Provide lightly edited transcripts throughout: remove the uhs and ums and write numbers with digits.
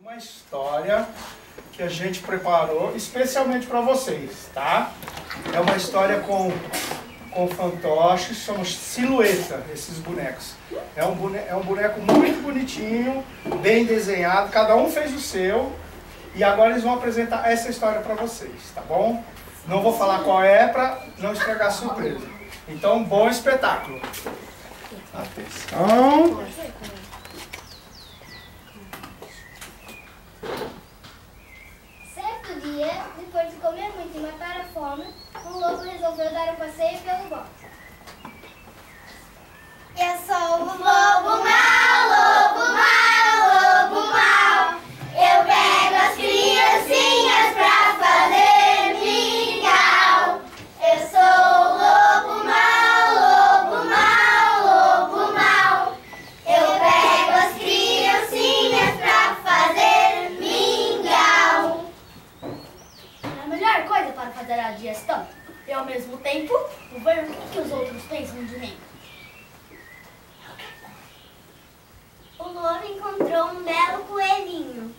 Uma história que a gente preparou especialmente para vocês, tá? É uma história com fantoches, são silhueta, esses bonecos. É um boneco muito bonitinho, bem desenhado, cada um fez o seu. E agora eles vão apresentar essa história para vocês, tá bom? Não vou falar qual é para não estragar a surpresa. Então, bom espetáculo. Atenção. Certo dia, depois de comer muito e matar a fome, um lobo resolveu dar um passeio pelo bosque. Eu sou o lobo mau, lobo mau, lobo mau. Eu pego as criancinhas pra fazer mingau. Eu sou o lobo mau, lobo mau, lobo mau. Eu pego as criancinhas pra fazer mingau. A melhor coisa para fazer a digestão e ao mesmo tempo ver o que os outros pensam de mim. O lobo encontrou um belo coelhinho.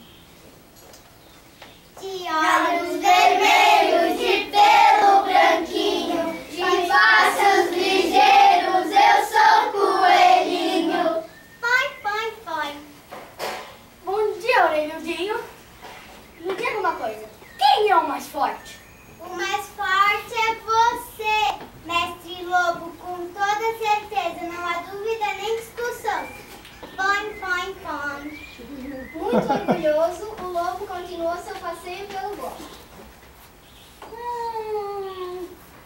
De olhos vermelhos, de pelo branquinho, de passos ligeiros, eu sou coelhinho. Põe, põe, põe. Bom dia, orelhudinho. Me diga uma coisa, quem é o mais forte? O mais forte é você, mestre lobo, com toda certeza, não há dúvida nem discussão. Põe, põe, põe. Muito orgulhoso, o lobo continuou seu passeio pelo bosque.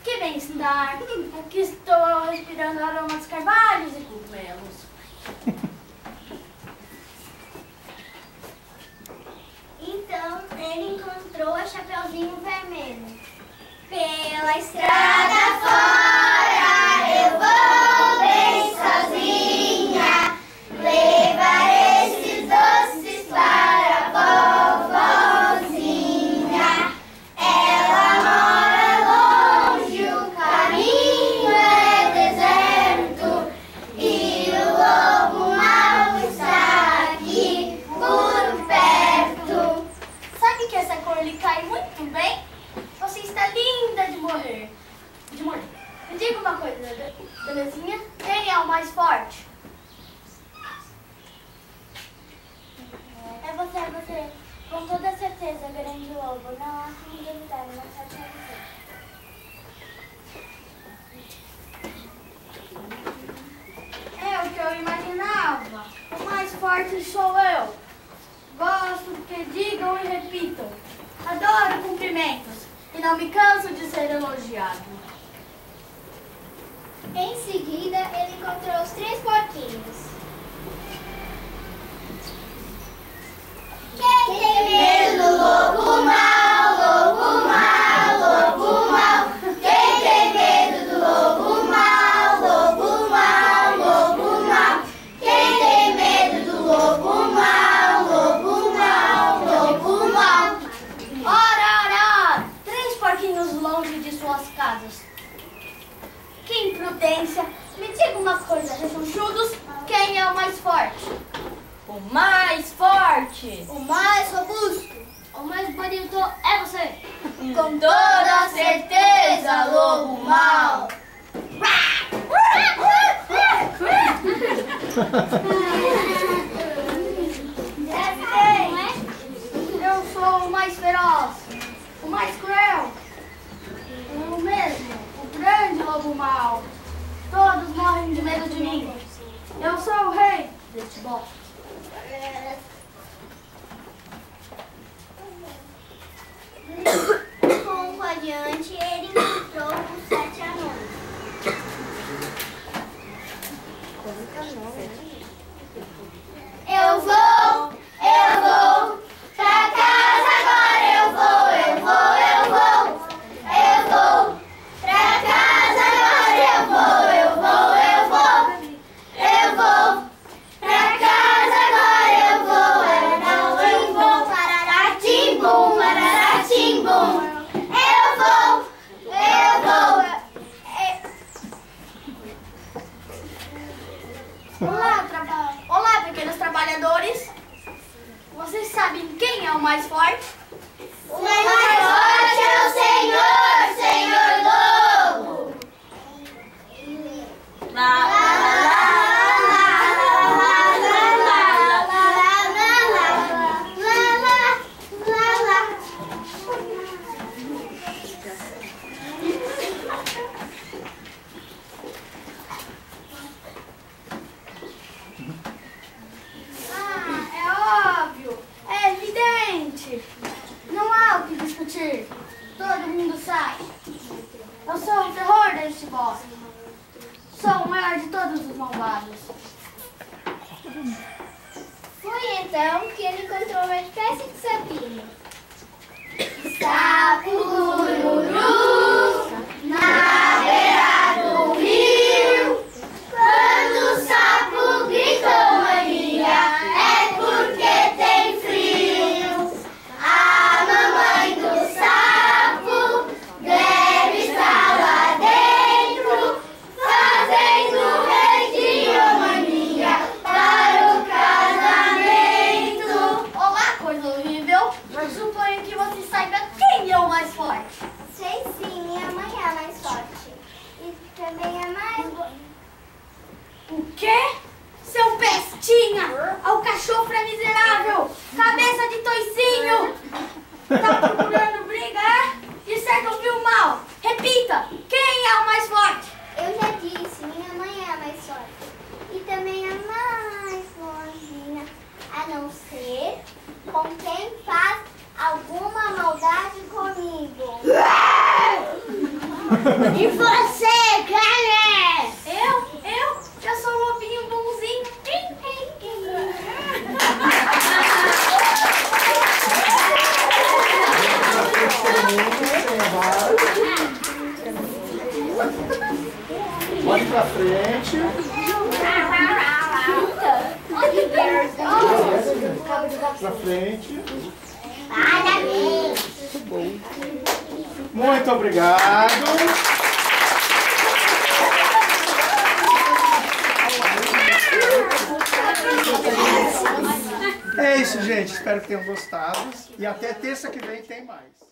Que bem-estar. Aqui estou respirando aromas carvalhos e cogumelos. Então, ele encontrou a Chapeuzinho Vermelho. Pela estrada fora, eu vou bem sozinha, levar esses doces para a vovozinha. Ela mora longe, o caminho é deserto, e o lobo mau está aqui por perto. Sabe que essa cor lhe cai muito bem? Você está linda de morrer. Me diga uma coisa, belezinha. Quem é o mais forte? É você. Com toda certeza, grande lobo. Não há como duvidar, não só te avisar. É o que eu imaginava. O mais forte sou eu. Gosto que digam e repitam. Adoro cumprimentos e não me canso de ser elogiado. Em seguida, ele encontrou os 3 porquinhos. Quem tem medo do lobo mau, lobo mau, lobo mau? Quem tem medo do lobo mau, lobo mau, lobo mau? Quem tem medo do lobo mau, lobo mau, lobo mau? Ora! 3 porquinhos longe de suas casas. Que imprudência! Me diga uma coisa, rechonchudos, quem é o mais forte? O mais forte! O mais robusto! O mais bonito é você! Com toda certeza, lobo mau! Eu sou o mais feroz, o mais cruel, eu mesmo, o grande lobo mau. Todos morrem de medo de mim. Eu sou o rei deste bosque. Um pouco adiante, ele encontrou os 7 anões. Eu vou pra casa agora, eu vou pra casa agora, eu vou pra casa agora, eu não vou parará-tim-bum, parará-tim-bum. Eu vou. Olá, pequenos trabalhadores. Vocês sabem sabem quem é o mais forte? O mais forte é o Senhor, Senhor Lobo. É evidente. Não há o que discutir. Todo mundo sabe. Eu sou o terror deste bosque. Sou o maior de todos os malvados. Foi então que ele encontrou uma espécie de sapinho. Sapo Gururu, na beira do rio. Quando o sapo gritou mania, é porque tem frio. A mamãe do sapo deve estar lá dentro, fazendo redinho mania para o casamento. Olá, coisa horrível. Eu suponho que você saiba quem é o mais forte. Sei sim, minha mãe é a mais forte. E também é mais... O quê? Seu pestinha! Alcachofra miserável! Cabeça de toicinho! Tá procurando brigar? De certo ouviu mal! Repita! Quem é o mais forte? Eu já disse, minha mãe é a mais forte. E também a mais bonzinha. A não ser com quem faz alguma maldade comigo. E você, quem é? Eu? Já sou um lobinho bonzinho. Pode ir pra frente. Pra frente. Parabéns. Muito obrigado. É isso, gente. Espero que tenham gostado. E até terça que vem tem mais.